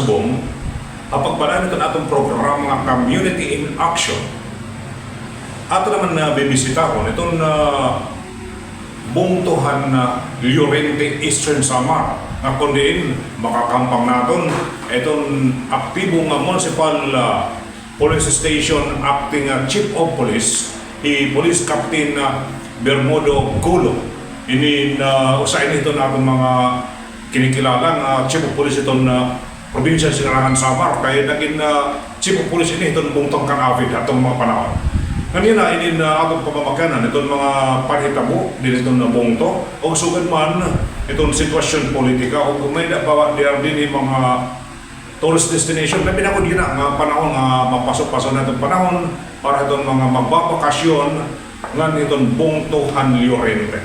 kasubong, pagpalaan ito na itong program ng Community in Action. Ato naman na bibisitahon itong bungtuhan na Llorente Eastern Samar na kundiin makakampang naton itong aktibong municipal police station acting chief of police Police Captain Bermudo Gulo. Ini usain ito na itong mga kinikilalang chief of police itong probinsya Silangan Samar kaya naging chief of police ini itong bungtong kanavid atong mga panahon. Kanina ini atong pamamakanan itong mga panhitabo din itong bungto o sugad man itong sitwasyon politika o kung may bawa din mga tourist destination na pinakod yun nga panahon nga mapasok-pasok na itong panahon para itong mga magbabakasyon nga itong bungtuhan Llorente.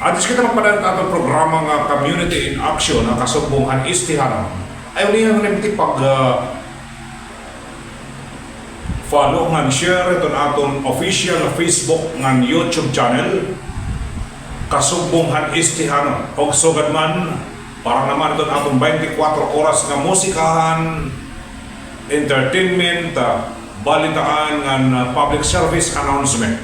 At kita magpadaan atong programa nga Community in Action na kasubungan istihanan. Ayaw niya nga pag follow nga share itong atong official Facebook nga YouTube channel kasubungan istihanan. O sugad man para naman itong atong 24 oras nga musikahan, entertainment, balitaan nga public service announcement.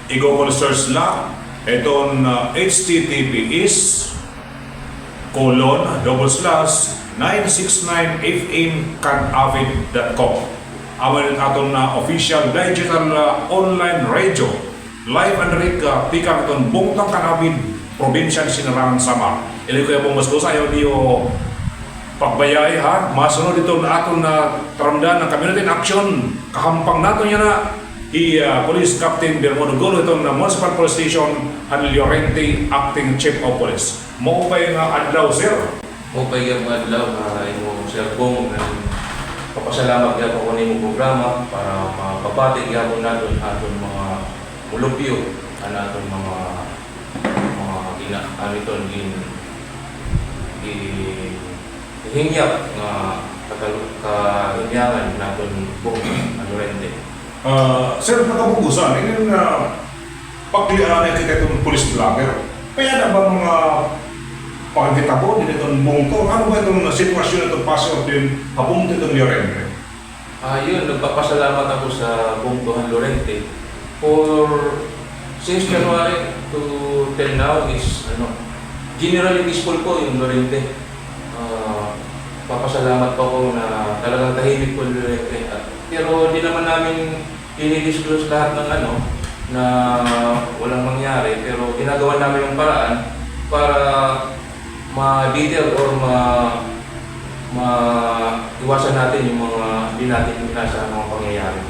I-google search lang itong https://969fmcanavid.com. Aman atong official digital online radio live and direct pikang itong bungtang Kanavid probinsya Silangan Samar. Ili ko yung mas gusto ayaw niyo pagbayay ha, masunod ito na aton na taramdan ng Community in Action kahampang nato niya na Police Captain Bermudo Gulo itong Municipal Police Station and Llorente Acting Chief of Police. Mo pa yung adlaw, sir? Mo pa yung adlaw yung Sir Bong papasalamat niya po kunin mo programa para mapapati yapon natin aton mga mulupyo aton mga hingyap nga kahinyangan natin Bong Llorente. Sir, nakabugusan, yung pagkilian kita itong police vlogger. Kaya na ba mga pagkitabo din itong bungto? Ano ba itong sitwasyon itong pasok din habong itong Llorente? Yun, nagpapasalamat ako sa bungtuhan Llorente. Since January to till now is generally peaceful po yung Llorente. Papasalamat po ako na talagang tahimik po yung Llorente. Pero di naman namin dinidisclose lahat ng na walang mangyari, pero ginagawa namin yung paraan para ma-detail or iwasan natin yung mga di natin nasa mga pangyayari.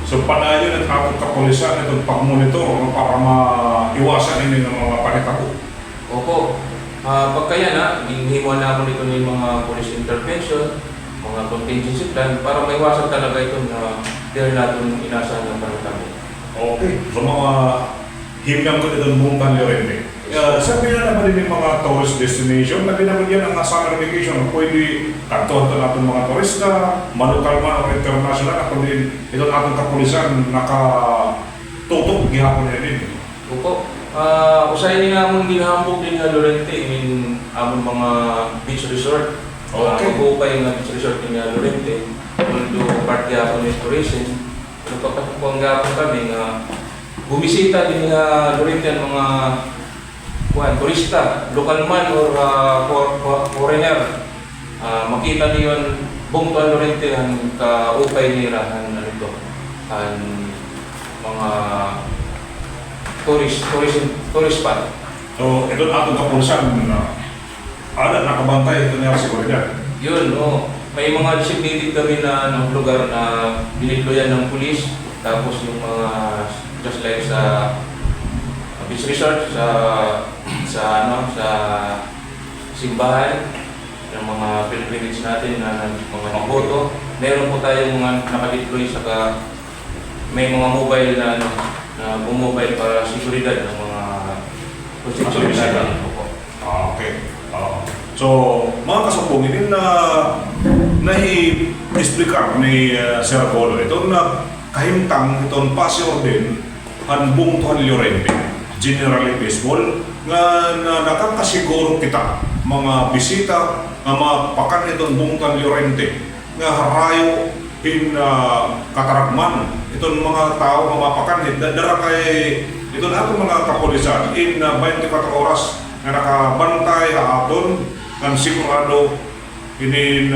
So panayon at atong kapulisan itong pag-monitor para maiwasan ini ng mga panitabo? Opo. Pagkaya na, hinihimuan namin ito ng mga police intervention, mga contingency plan para maiwasan talaga ito na dahil natin inasahan ng panitabo. Okay. So mga himnang ko itong bungtang Llorente. Sabi na naman din yung mga tourist destination na binabagyan ang summer vacation. Pwede kantohan ito natin mga turista, manukal man o international na kundi itong atong kapulisan nakatutok gihapon na din. Opo. Usahin din namin ginahambog din nga Llorente in among mga beach resort. Okay. Mag-upay nga beach resort din nga Llorente. Although part gihapon ng tourism, nagpapatukuang gihapon kami nga bumisita din nga Llorente ang mga turista, local man or foreigner. Makita niyo bungtuhan Llorente ang kaupay nila ang mga tourist spot. So ito atong kapulisan nakabantay ito na seguridad. Yun, may mga designated kami na lugar na binigloyan ng pulis, tapos yung mga just like sa beach resort, sa simbahan ng mga pilgrimage natin na mga maboto. Meron po tayong mga nakadeploy saka may mga mobile na bumobile para seguridad ng mga constitution natin. Okay. So, mga kasubong, din na nahi-explicar ni Sir Bolo itong kahimtang itong pasyor din ang bungtuhan Llorente. Generally peaceful nga nakakasiguro kita mga bisita nga mapakan itong bungtan Llorente nga harayo in kataragman itong mga tao nga mapakan dara kay itong atong mga kapulisan in 24 oras nga nakabantay aton ang sigurado inin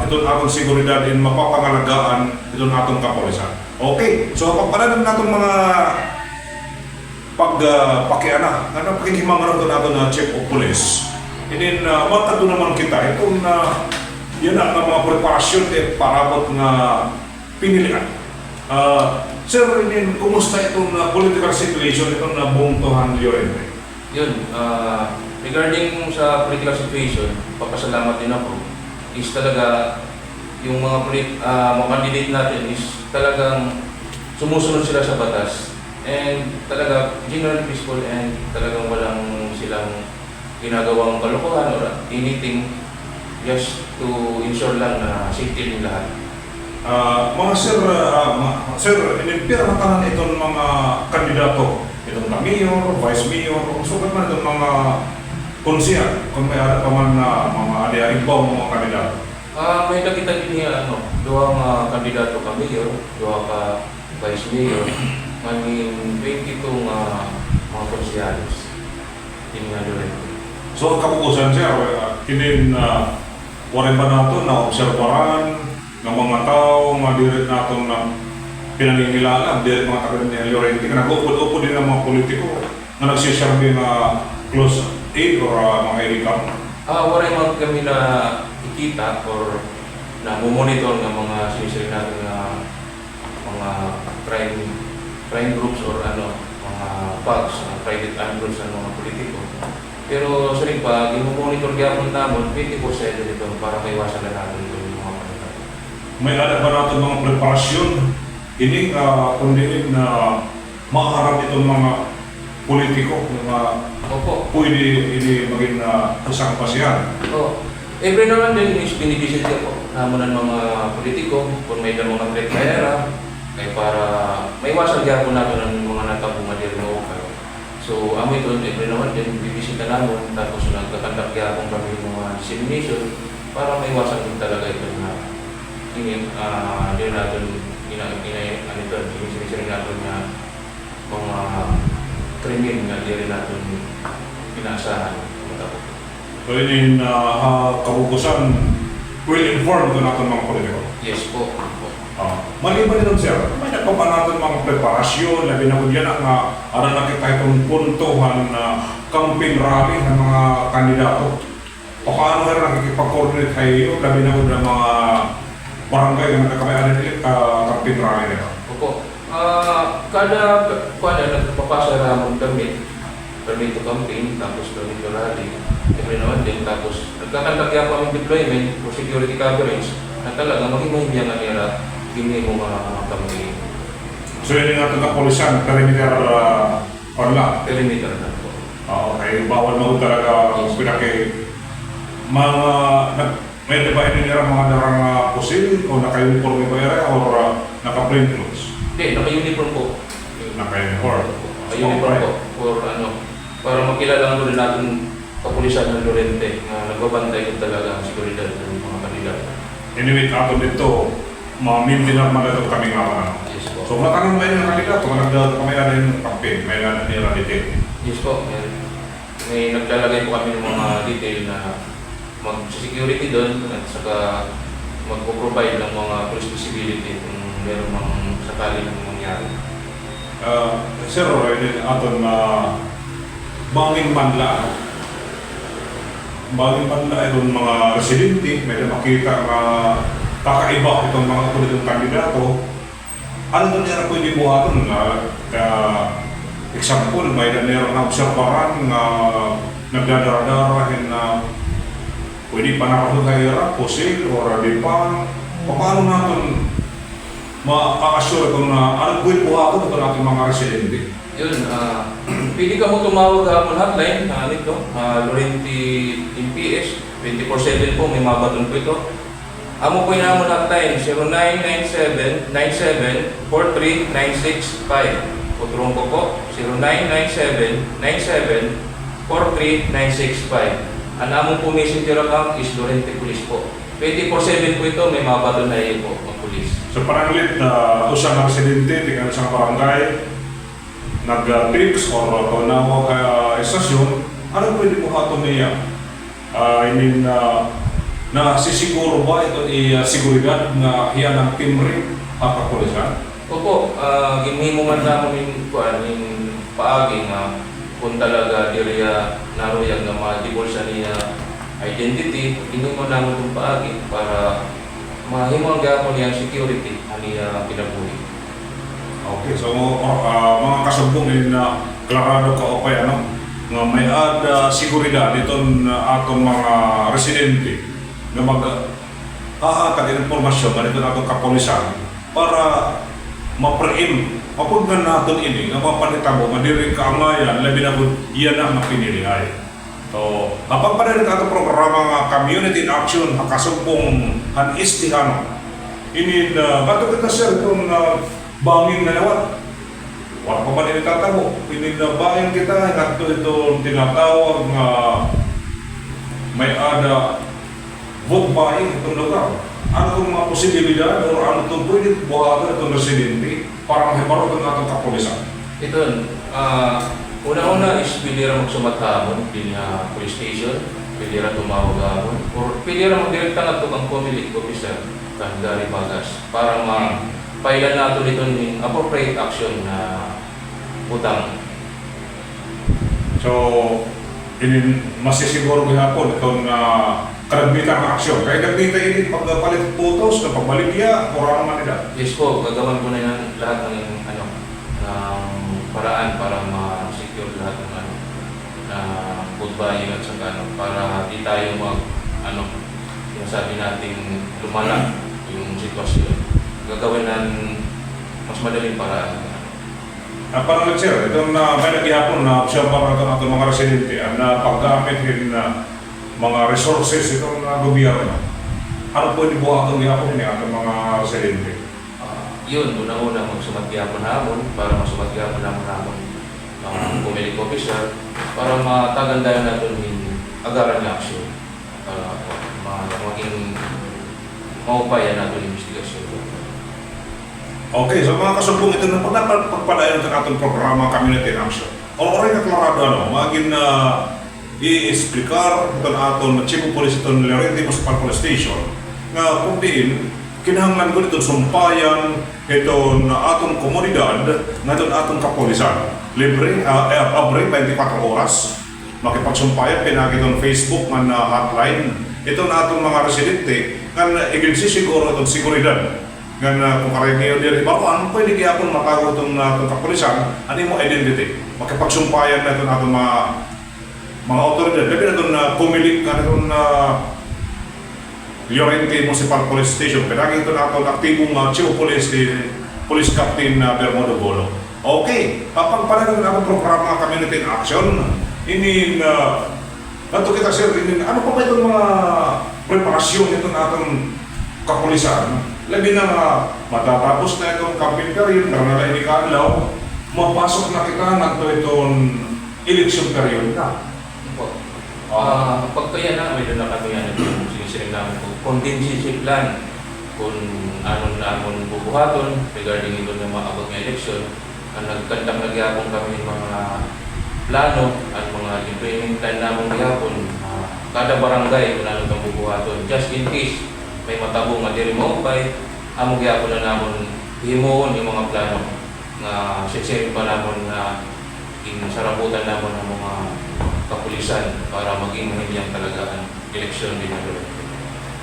itong atong seguridad in mapapangalagaan itong atong kapulisan. Okay, so pagpanadan natin mga pakiana nga pakikimangaran ito natin na chief of police. Inin matado naman kita itong yan ang mga preparasyon parabot nga pinilian. Sir, inin kumusta itong political situation itong bungtuhan Llorente? Yun, regarding sa political situation, papasalamat din ako is talaga yung mga candidate natin is talagang sumusunod sila sa batas and talaga generally peaceful and talagang walang silang ginagawang kalokohan or anything just to ensure lang na safety din lahat. Mga sir, sir, inimpira na tanan itong mga kandidato, itong na mayor, vice mayor, sugat man itong mga konsiyan, kung may ada pa man na mga adi-aigbaw mga kandidato. May nakita din niya, duha nga kandidato ka mayor, duha ka vice mayor, maging 22 nga mga konsiyalis. Hindi nga Llorente. So, kapukusan sir, kinin warin ba nato na obserbaran ng mga tao, mga diret nato na pinaninilalang, diret mga taga ni Llorente, na nag-upod-upod din ng mga politiko na nagsisyabi na close aid or mga irikam. Waray man kami na ikita or na monitor ng mga sinisiri natin na mga crime groups or mga thugs, private armed groups ng mga politiko. Pero sa rin pa, monitor gyapon namin 24/7 dito para maiwasan na natin yung mga kanila. May ada ba natin mga preparasyon? Ini kundi na maharap itong mga politiko na Opo. pwede ini maging isang pasiyan. Every naman din is binibisit ako naman ng mga politiko kung may mga threat kaya ay para maiwasan gyapon natin ng mga natabungan din na okay. So, amoy doon, every naman din, bibisita namin, tapos nagkakandak gyapon kami ng mga dissemination para maiwasan din talaga ito na hindi natin sinisiri natin na mga krimen na hindi rin natin pinaasahan. So yun kabukusan, well-informed ko natin mga politiko. Yes po. Maliban nito sir, may pa natin mga preparasyon, labi na kung yan ang nakita itong puntuhan na campaign rally ng mga kandidato. O paano na nakikipag-coordinate kayo, labi na kung mga barangay na nagkakabayan nila campaign rally nila? Opo. Kada nagpapasa ramon permit to campaign, tapos permit to rally, every naman din, tapos nagkakandak kami deployment for security coverage na talaga maging mahibiyangan nila hindi mo mga campaign. So yun nga itong kapulisan, perimeter online? Perimeter na po. Okay, bawal mo talaga pinaki may ba nila mga darang pusil o naka-uniform ba yara o naka-plain clothes? Hindi, naka-uniform po. Naka-uniform? Naka-uniform po. Para makilala mo rin natin kapulisan ng Llorente na nagbabantay ko talaga ang seguridad ng mga kandidato. Anyway, ato dito, ma-maintain naman ito kami nga. Yes po. So matanong ba yung kandidato? Kami na rin campaign, may nila detail? Yes po. May naglalagay po kami ng mga detail na mag-security doon at saka mag-provide ng mga police visibility kung meron mang sakaling mangyari. Sir, aton na banging manla itong mga residente, may makita na kakaiba itong mga politiong kandidato. Ano doon nila pwede buhaton na example, may meron na obserbahan na nagdadara-darahin na pwede pa nakakagayara, pusil, or di pa. Paano natin ma-assure kung ano pwede buhaton ito natin mga residente? Yun, pwede ka mo tumawag hapon hotline, Llorente MPS, 24/7 po, may mabaton po ito. Amo po yung namon hotline, 0997-97-43965. Uturong ko po, 0997-97-43965. Ang among po messenger account is Lorente Police po. 24/7 po ito, may mabado na po ang police. So paranglit na usa nga residente tingnan sa barangay nag-text or tonawag estasyon, ano pwede mo hato niya? Na sisiguro ba ito seguridad nga hiyan ng timbre at kapulisan? Opo, ginhimo man namin yung paagi nga kung talaga diriya naruyag na ma-divulge niya identity, ginhimo namin itong paagi para mahimo ang gapon niyang security niya kinabuhi. Okay, so mga kasubong na klarado ka o kaya ano, nga may seguridad itong atong mga residente nga mag-aatag informasyon nga itong atong kapulisan para ma-preempt mapugnan natin ini nga mapanitabo madiring kaangayan labi na po iyan ang napinilihay. So, kapag pa rin atong programa nga community in action kasubong han-istihano ini bato kita sir itong bangin na nawat. Wala pa man itatabo. Pinilabayan kita, nato itong tinatawag nga may vote buying itong lugar. Ano itong mga posibilidad o ano itong pwede buhagan itong residente para mahibaro itong atong kapulisan? Ito, una-una is pwede rin magsumathamon din police station, pwede rin tumawag hamon, or pwede rin magdirekta na ito kang community officer kang Gary Pagas para pailan nato dito ng appropriate action na utang. So, masisiguro gihapon itong karagmitan ng aksyon. Kaya nagmita ini pagpalit photos na pagbaligya o ano man nila. Yes po, gagawin ko na yan lahat ng paraan para ma-secure lahat ng food buying at saka para di tayo sabi natin lumala yung sitwasyon. Gagawin ng mas madaling paraan. Parang sir, itong may naghihapon na siya para itong mga residente na paggamit mga resources itong gobyerno. Ano pwede buhatong gihapon niya itong mga residente? Yun, unang-una magsumagyapon hamon para masumagyapon hamon ang pumilik officer para matagandayan natin yung agaran ng aksyon para maging maupayan natin yung investigasyon. Okay, so mga kasumbong ito na pagpadayon ng atong programa Community in Action. Oray na klarado, maging i-explicar itong atong Chief of Police itong Lorente Municipal Police Station nga kung diin, kinahanglan ko itong sumpayan itong atong komunidad nga itong atong kapulisan. Libre, abre 24 oras, makipagsumpayan, pinag itong Facebook man hotline. Itong atong mga residente nga agency siguro itong seguridad. Nga kung karayang ngayon din, ano pwede kaya akong matago itong kapulisan, ano yung identity? Makipagsumpayan na itong atong mga otoridad. Labi na itong pumilik na itong Lorente Municipal Police Station. Pinagin ito na itong aktibong Chief of Police, Police Captain Bermudo Bolo. Okay, kapag pala na itong programa Community in Action, nato kita sir, ano pa ba itong mga preparasyon itong atong kapulisan? Labi na matatapos na itong campaign period, karena na inikanlaw, mapasok na kita na itong election period na. Pagkaya na, may doon na kami yung sinisiring namin po, contingency plan kung anong namin bubuhaton regarding ito ng mga abag na election. Nagkandang nagyapon kami ng mga plano at mga implementing plan namin nagyapon. Kada barangay kung anong itong bubuhaton, just in case may matabong nga diri mo bay amo gyapon na namon himuon yung mga plano nga sisir pa namon na sarabutan namon ang mga kapulisan para maging mahinyang talagaan eleksyon din na doon.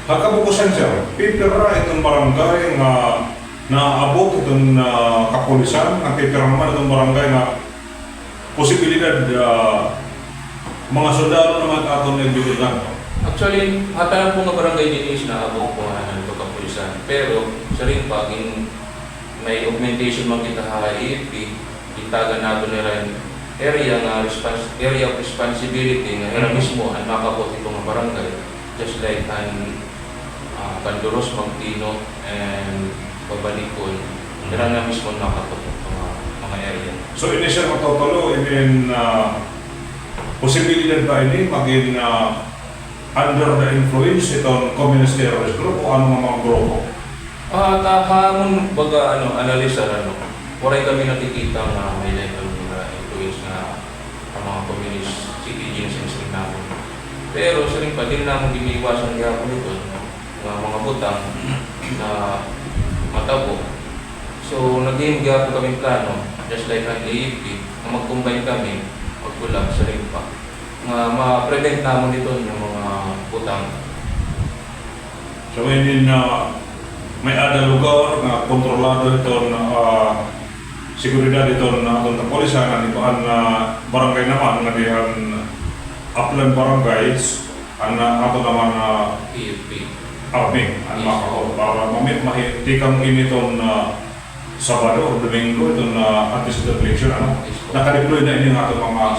Kabukusan sir, pipira itong barangay nga naabot itong kapulisan, ang pipira naman itong barangay nga posibilidad mga sundalo naman atong nagbibigan. Actually, hatalan po nga barangay din is naabot po ng kapulisan. Pero sa rin pa, may augmentation man kita sa AFP, itagan nato nila area of responsibility nga era mismo ang makabot itong barangay. Just like Canduros, Magtino, and Babalikon, era na mismo nakabot mga area. So ini siya matutulo, posibilidad ba ini maging under the influence itong communist terrorist group o ano mga grupo? Hamon baga analisa waray kami nakikita na may level na influence na ang mga communist citizens namin. Pero sa rin pa din namin iniiwasan gihapon ito ng mga butang na matabo. So naging gihapon kami plano, just like ang AFP, na mag-combine kami, magkulab sa rin pa. Ma-prevent namin ito yung mga butang. So hindi na may ada lugar na kontrolado ito na seguridad ito na itong kapolisan na ibaan na barangay naman na dihan upland barangays ato naman na AFP. army para mamit mahitikang initon na Sabado o Domingo ito na anticipated election nakadeploy na ini ng atong mga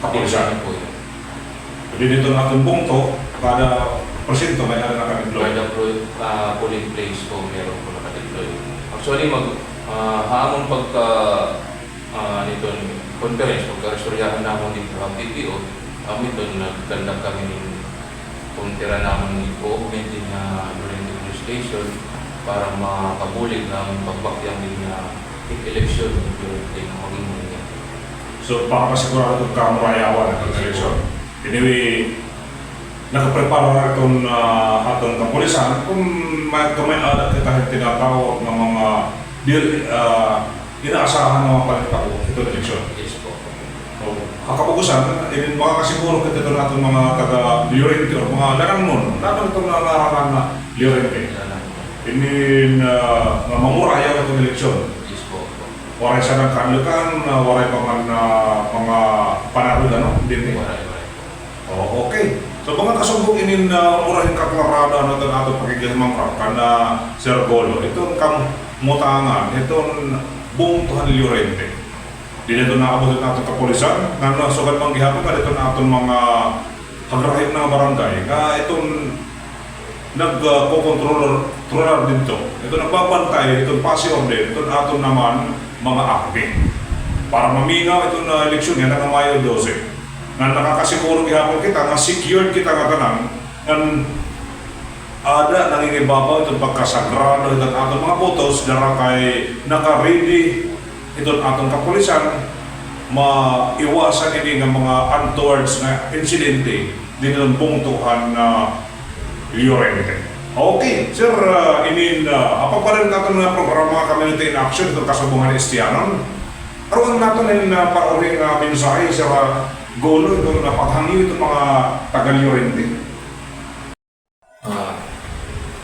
kapolisan. Jadi dito na atong bungto kada porsyento may ada nakadeploy. Kada polling place po meron po nakadeploy. Actually hamon pagka nito conference pagka-restoryahan namin dito ang PPO kami doon nagkandak kami ng kuntira namin po din na during the police station para makabulig ng pagbakyang din na election during the maging mga. So para masigurado itong kamurayawan ng election. Anyway, nakaprepara na itong atong kapulisan kung may adat kita tinatawag ng mga inaasahan ng mga palitako itong eleksyon. Yes po. So, kakapugusan, makakasiguro kita ito natin mga taga-Llorente o mga larangon, lalo itong nalarangan na Llorente. Ini mamurayaw itong eleksyon. Yes po. Waray sa nagkanlukan, waray pa man mga panahon din. Oh, okay. So mga kasumbong inin murahin kaklarada na ito na ito pagkikilmang na Sir Golo. Itong kamutangan, itong buong Tuhan Llorente. Di nito naabot ito natin kapulisan. Nga sugat mang gihapon ka dito na itong mga hagrahit na barangay. Nga itong nagko-controller dito. Ito nagbabantay, itong passion din. Ito aton naman mga akbi. Para maminaw itong eleksyon yan ang Mayo 12. Nga nakakasiguro gihapon kita, nga secured kita nga tanan, nga ada nangingibabaw itong pagkasagrado itong atong mga botos dara kay naka-ready itong atong kapulisan maiwasan ini nga mga untowards na insidente din itong bungtuhan na Llorente. Okay, sir, apag pa rin natin na programa Community in Action itong kasabungan Estianon. Karoon natin yung pauling mensahe sa Golo itong napaghangiw itong mga taga-Llorente.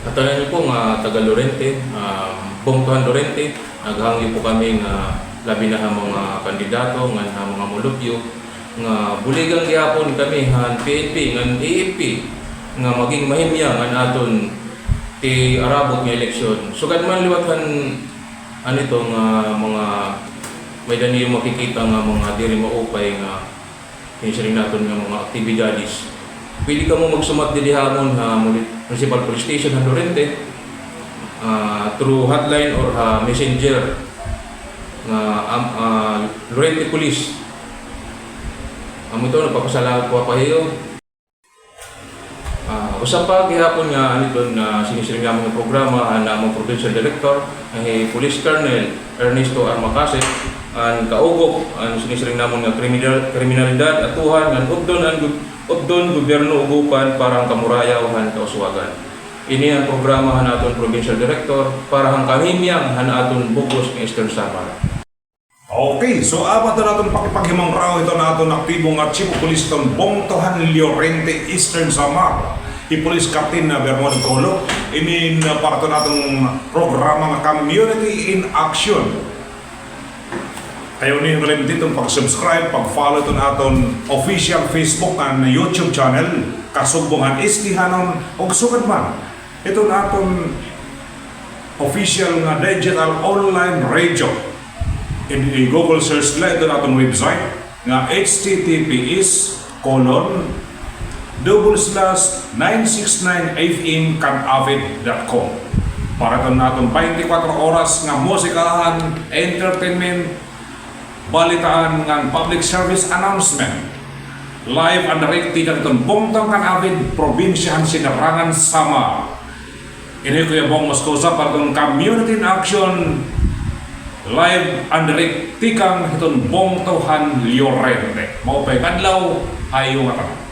Katalan niyo po nga taga-Llorente, Bongtuhan Llorente, naghangiw po kami nga labi na mga kandidato, nga mga mulupyo, nga buligang gihapon kami, nga PNP, nga AFP, nga maging mahimya nga naton ti arabot nga eleksyon. Sugad man liwatan ito nga mga may dani yung makikita nga mga diri maupay nga hinsiring naton nga mga aktibidades. Pwede ka mo magsumat di hamon ha Municipal Police Station ng Llorente through hotline or messenger nga Llorente Police. Ito nagpapasalamat po pahiyo. Usap pa gihapon nga anito na sinisiring namon nga programa na among Provincial Director ay Police Colonel Ernesto Armacase ang kaugok ang sinisiring namon nga kriminalidad atuhan ang ubdon gobyerno ugupan parang kamurayaw kauswagan. Ini ang programa naton Provincial Director para hang kahimyang aton Bugos ng Eastern Samar. Okay, so apat na natin pakipaghimang raw ito na natin aktibong Chief of Police itong Bongtuhan Llorente Eastern Samar. Police Captain Bermond Golo. Ini para ito natin programa ng Community in Action. Ayaw niyo rin dito pag-subscribe, pag-follow ito natin official Facebook and YouTube channel Kasubungan Estihanon o sugad man. Ito natin official na digital online radio. I-Google search nila ito natin website na https://969fmcanavit.com para ito natin 24 oras nga musikahan, entertainment, balitaan ng public service announcement. live and direct tikang itong bongtang kanabid probinsyahan Sinarangan Sama. Ini Kuya Bong Moscosa para itong community in action live and direct tikang itong bongtauhan Llorente. Maupay kadlaw, ayaw nga tanong.